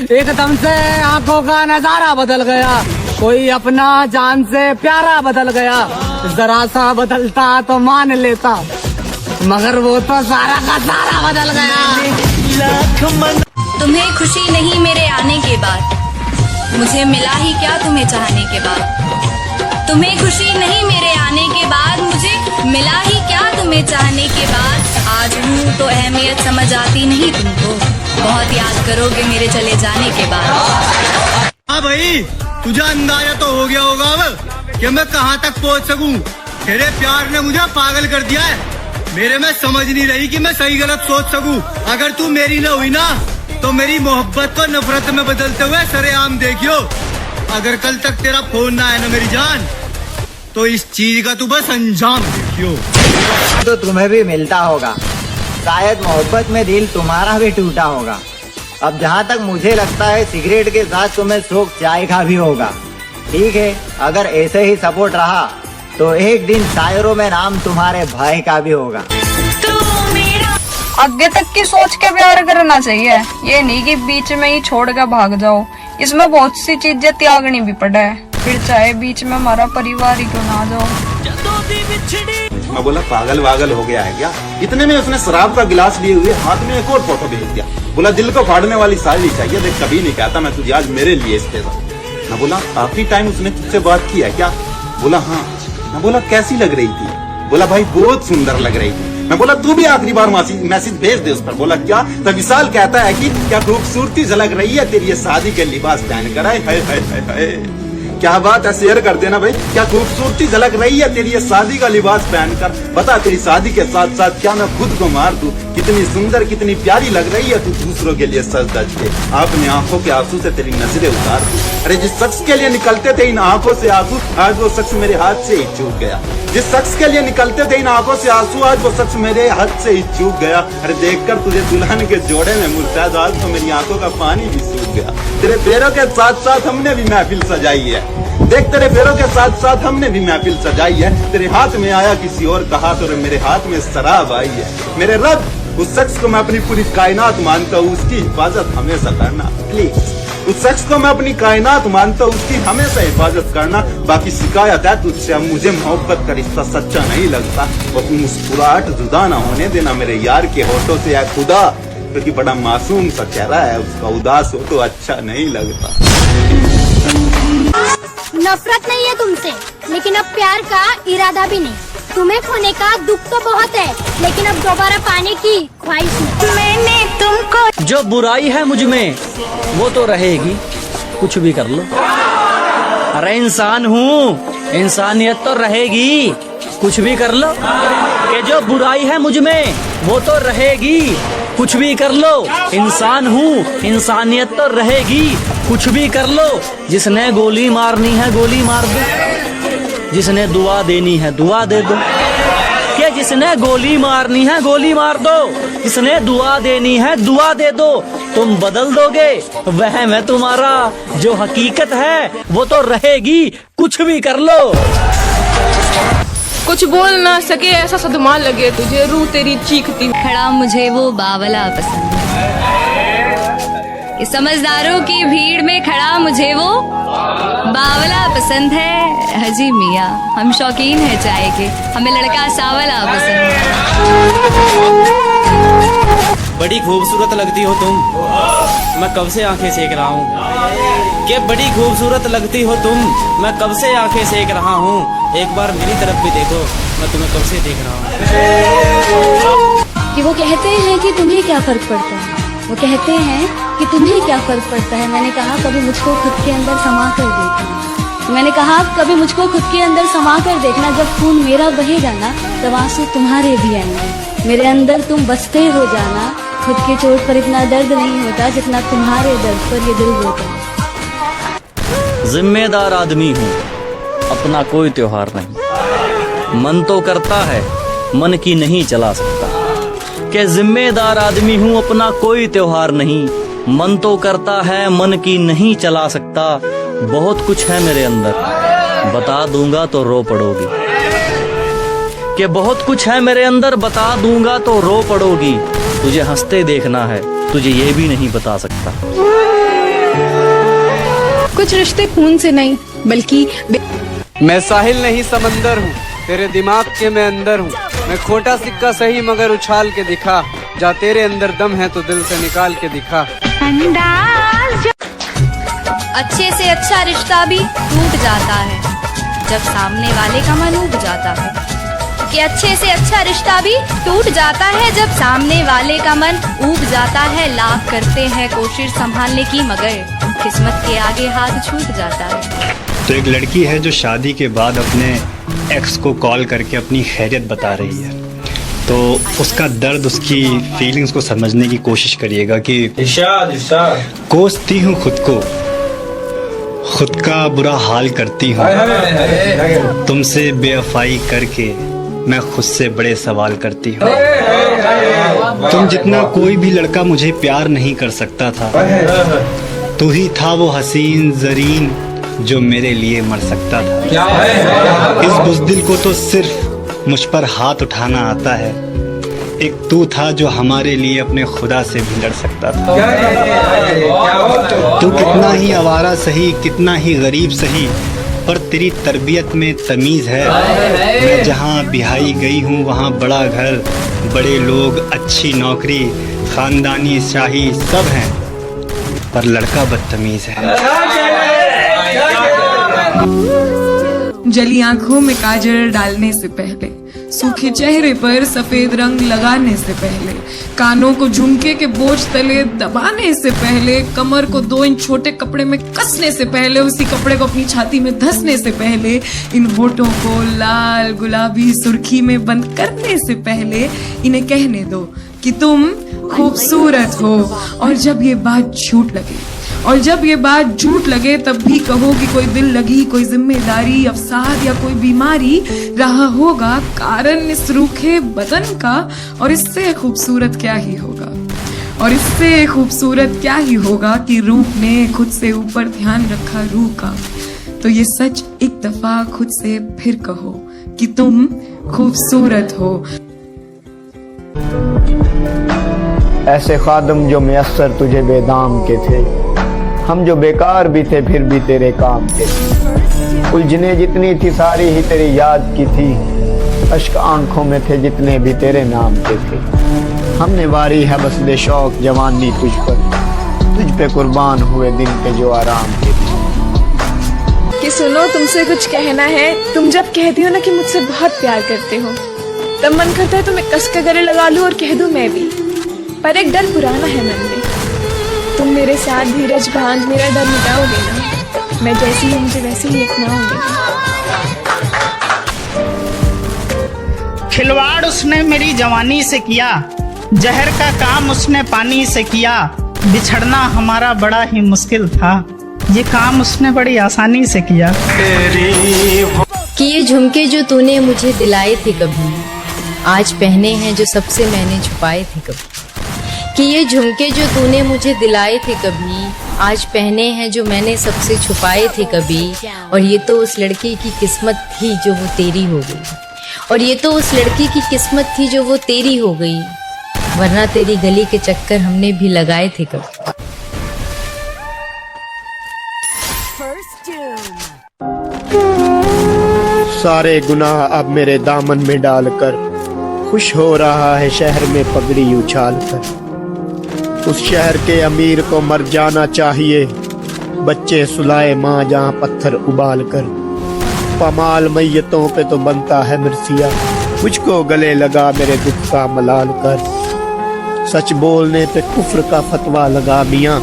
एकदम से आंखों का नजारा बदल गया, कोई अपना जान से प्यारा बदल गया। जरा सा बदलता तो मान लेता, मगर वो तो सारा का सारा बदल गया। तुम्हें खुशी नहीं मेरे आने के बाद, मुझे मिला ही क्या तुम्हें चाहने के बाद। तुम्हें खुशी नहीं मेरे आने के बाद, मुझे मिला ही क्या तुम्हें चाहने के बाद। आज हूँ तो अहमियत समझ आती नहीं तुमको, बहुत याद करोगे मेरे चले जाने के बाद। हाँ भाई, तुझे अंदाजा तो हो गया होगा अब कि मैं कहाँ तक पहुँच सकूँ। तेरे प्यार ने मुझे पागल कर दिया है, मेरे में समझ नहीं रही कि मैं सही गलत सोच सकूँ। अगर तू मेरी न हुई ना तो मेरी मोहब्बत को नफरत में बदलते हुए सरेआम देखियो। अगर कल तक तेरा फोन ना आए ना मेरी जान, तो इस चीज का तू बस अंजाम देखियो। तो तुम्हें भी मिलता होगा, शायद मोहब्बत में दिल तुम्हारा भी टूटा होगा। अब जहाँ तक मुझे लगता है सिगरेट के साथ तुम्हें शौक चाय का भी होगा। ठीक है, अगर ऐसे ही सपोर्ट रहा तो एक दिन शायरों में नाम तुम्हारे भाई का भी होगा। आगे तक की सोच के प्यार करना चाहिए, ये नहीं कि बीच में ही छोड़ कर भाग जाओ। इसमें बहुत सी चीजें त्यागनी भी पड़े, फिर चाहे बीच में हमारा परिवार ही क्यों ना आ जाओ। मैं बोला पागल वागल हो गया है क्या? इतने में उसने शराब का गिलास लिए हुए हाथ में एक और फोटो भेज दिया। बोला दिल को फाड़ने वाली शायरी चाहिए, देख कभी नहीं कहता मैं तुझे, आज मेरे लिए स्पेशल। मैं बोला आखिरी टाइम उसने तुझसे बात की है क्या? बोला हाँ। मैं बोला कैसी लग रही थी? बोला भाई बहुत सुंदर लग रही थी। मैं बोला तू भी आखिरी बार मैसेज भेज दे उस पर। बोला क्या? तब विशाल कहता है कि क्या खूबसूरती झलक रही है तेरी ये शादी के लिबास पहन कर। हाय क्या बात है, शेयर कर देना भाई। क्या खूबसूरती झलक रही है तेरी ये शादी का लिबास पहनकर। बता तेरी शादी के साथ साथ क्या मैं खुद को मार दूं? कितनी सुंदर कितनी प्यारी लग रही है तू दूसरों के लिए सज धज के। अपने आंखों के आंसू से तेरी नजरें उतार दूं। अरे जिस शख्स के लिए निकलते थे इन आंखों से आंसू, आज वो शख्स मेरे हाथ से ही चूक गया। जिस शख्स के लिए निकलते थे इन आंखों से आंसू, आज वो शख्स मेरे हाथ से ही चूक गया। अरे देखकर तुझे दुल्हन के जोड़े में मुर्ताज, आज तो मेरी आंखों का पानी भी सूख गया। तेरे पैरों के साथ साथ हमने भी महफिल सजाई है। देख तेरे पैरों के साथ साथ हमने भी महफिल सजाई है। तेरे हाथ में आया किसी और का हाथ और मेरे हाथ में शराब आई है। मेरे रब, उस शख्स को मैं अपनी पूरी कायनात मानता हूँ, उसकी हिफाजत हमेशा करना प्लीज। उस शख्स को मैं अपनी कायनात मानता हूँ, उसकी हमेशा हिफाजत करना। बाकी शिकायत है तुझसे, अब मुझे मोहब्बत का रिश्ता सच्चा नहीं लगता। और तुम मुस्कुराहट जुदा ना होने देना मेरे यार के होठों से, या खुदा, क्योंकि बड़ा मासूम सा चेहरा है उसका, उदास हो तो अच्छा नहीं लगता। नफरत नहीं है तुमसे, लेकिन अब प्यार का इरादा भी नहीं। तुम्हें खोने का दुख तो बहुत है, लेकिन अब दोबारा पाने की ख्वाहिश नहीं। मैंने तुमको, जो बुराई है मुझ में वो तो रहेगी, कुछ भी कर लो। अरे इंसान हूँ, इंसानियत तो रहेगी, कुछ भी कर लो। कि जो बुराई है मुझ में वो तो रहेगी, कुछ भी कर लो। इंसान हूँ, इंसानियत तो रहेगी, कुछ भी कर लो। जिसने गोली मारनी है गोली मार दो, जिसने दुआ देनी है दुआ दे दो। कि जिसने गोली मारनी है गोली मार दो, जिसने दुआ देनी है दुआ दे दो। तुम बदल दोगे वह मैं तुम्हारा, जो हकीकत है वो तो रहेगी, कुछ भी कर लो। कुछ बोल ना सके ऐसा सदमा लगे तुझे, रूह तेरी चीखती। खड़ा मुझे वो बावला पसंद है, समझदारों की भीड़ में खड़ा मुझे वो बावला पसंद है। हजी मियाँ हम शौकीन है चाय के, हमें लड़का सावला पसंद है। बड़ी खूबसूरत लगती हो तुम, मैं कब से आंखें सेक रहा हूँ। कि बड़ी खूबसूरत लगती हो तुम, मैं कब से आंखें सेक रहा हूँ। एक बार मेरी तरफ भी देखो, मैं तुम्हें कब से देख रहा हूँ। कि वो कहते हैं कि तुम्हें क्या फर्क पड़ता है, वो कहते हैं कि तुम्हें क्या फर्क पड़ता है। मैंने कहा कभी मुझको खुद के अंदर समा कर देखना, मैंने कहा कभी मुझको खुद के अंदर समा कर देखना। जब खून मेरा बहेगा ना तब आंसू तुम्हारे भी आएंगे, मेरे अंदर तुम बसते हो जाना। खुद की चोट पर इतना दर्द नहीं होता जितना तुम्हारे दर्द पर ये दिल रोता है। जिम्मेदार आदमी हूँ, अपना कोई त्योहार नहीं। मन तो करता है मन की नहीं चला सकता। कि जिम्मेदार आदमी हूँ, अपना कोई त्योहार नहीं। मन तो करता है मन की नहीं चला सकता। बहुत कुछ है मेरे अंदर, बता दूंगा तो रो पड़ोगी। कि बहुत कुछ है मेरे अंदर, बता दूंगा तो रो पड़ोगी। तुझे हंसते देखना है, तुझे ये भी नहीं बता सकता। कुछ रिश्ते खून से नहीं बल्कि मैं साहिल नहीं समंदर हूँ, तेरे दिमाग के मैं अंदर हूँ। मैं खोटा सिक्का सही मगर उछाल के दिखा, जा तेरे अंदर दम है तो दिल से निकाल के दिखा। अच्छे से अच्छा रिश्ता भी टूट जाता है जब सामने वाले का मन उब जाता है। कि अच्छे से अच्छा रिश्ता भी टूट जाता है जब सामने वाले का मन उब जाता है। लाख करते हैं कोशिश संभालने की मगर किस्मत के आगे हाथ छूट जाता है। तो एक लड़की है जो शादी के बाद अपने एक्स को कॉल करके अपनी खैरियत बता रही है, तो उसका दर्द, उसकी फीलिंग्स को समझने की कोशिश करिएगा कि कोसती हूँ खुद को, खुद का बुरा हाल करती हूँ, तुमसे बेवफाई करके मैं खुद से बड़े सवाल करती हूँ। तुम जितना कोई भी लड़का मुझे प्यार नहीं कर सकता था, तू ही था वो हसीन जरीन जो मेरे लिए मर सकता था। इस बुज़दिल को तो सिर्फ मुझ पर हाथ उठाना आता है। एक तू था जो हमारे लिए अपने खुदा से भी लड़ सकता था। तू कितना ही आवारा सही, कितना ही गरीब सही, पर तेरी तरबियत में तमीज़ है। मैं जहाँ बिहाई गई हूँ वहाँ बड़ा घर, बड़े लोग, अच्छी नौकरी, ख़ानदानी शाही सब हैं, पर लड़का बदतमीज़ है। जली आंखों में काजल डालने से पहले, सूखे चेहरे पर सफेद रंग लगाने से पहले, कानों को झुमके के बोझ तले दबाने से पहले, कमर को 2 इंच छोटे कपड़े में कसने से पहले, उसी कपड़े को अपनी छाती में धंसने से पहले, इन होठों को लाल गुलाबी सुर्खी में बंद करने से पहले इन्हें कहने दो कि तुम खूबसूरत हो। और जब ये बात झूठ लगे तब भी कहो कि कोई दिल लगी, कोई जिम्मेदारी, अवसाद या कोई बीमारी रहा होगा कारण इस रूखे बदन का। और इससे खूबसूरत क्या ही होगा कि रूप ने खुद से ऊपर ध्यान रखा रूह का। तो ये सच एक दफा खुद से फिर कहो कि तुम खूबसूरत हो। ऐसे खादम जो मयस्सर तुझे बेदाम के थे, हम जो बेकार भी थे फिर भी तेरे काम के। उलझने जितनी थी सारी ही तेरी याद की थी, अश्क आंखों में थे जितने भी तेरे नाम के थे। हमने वारी है बस दे शौक जवानी तुझ पर, तुझ पे कुर्बान हुए दिन के जो आराम के थे। कि सुनो तुमसे कुछ कहना है, तुम जब कहती हो ना कि मुझसे बहुत प्यार करते हो, तब मन करता है तुम्हें कस के गले लगा लूं और कह दूं मैं भी। पर एक डर पुराना है मन में, तुम मेरे साथ धीरज बांध मेरा डर मिटाओगे ना। मैं जैसी हूँ मुझे वैसे ही अपनाओगे। खिलवाड़ उसने मेरी जवानी से किया, जहर का काम उसने पानी से किया। बिछड़ना हमारा बड़ा ही मुश्किल था, ये काम उसने बड़ी आसानी से किया। कि ये झुमके जो तूने मुझे दिलाए थे कभी, आज पहने हैं जो सबसे मैंने छुपाए थे कभी। कि ये झुमके जो तूने मुझे दिलाए थे कभी, आज पहने हैं जो मैंने सबसे छुपाए थे कभी। और ये तो उस लड़की की किस्मत थी जो वो तेरी हो गई, वरना तेरी गली के चक्कर हमने भी लगाए थे कभी। सारे गुनाह अब मेरे दामन में डालकर, खुश हो रहा है शहर में पगड़ी उछाल कर। उस शहर के अमीर को मर जाना चाहिए, बच्चे सुलाए माँ जहाँ पत्थर उबाल कर। पमाल मैयतों पे तो बनता है मिर्सिया, मुझको गले लगा मेरे दुख का मलाल कर। सच बोलने पे कुफ्र का फतवा लगा मियाँ,